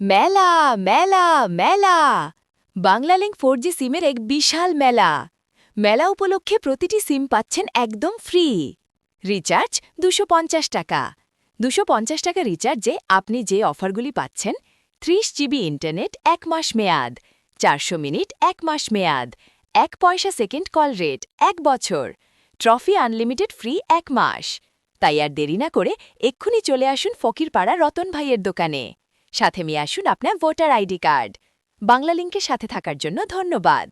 মেলা মেলা মেলা বাংলালিংক 4G সিমের এক বিশাল মেলা। মেলা উপলক্ষে প্রতিটি সিম পাচ্ছেন একদম ফ্রি। রিচার্জ 250 টাকা। 250 টাকা রিচার্জে আপনি যে অফারগুলি পাচ্ছেন: 30 জিবি ইন্টারনেট 1 মাস মেয়াদ, 400 মিনিট 1 মাস মেয়াদ, 1 পয়সা সেকেন্ড কল রেট 1 বছর, ট্রফি আনলিমিটেড ফ্রি 1 মাস। তাই আর দেরি না করে এক্ষুনি চলে আসুন ফকিরপাড়া রতন ভাইয়ের দোকানে। সাথে নিয়ে আসুন আপনার ভোটার আইডি কার্ড। বাংলালিংকের সাথে থাকার জন্য ধন্যবাদ।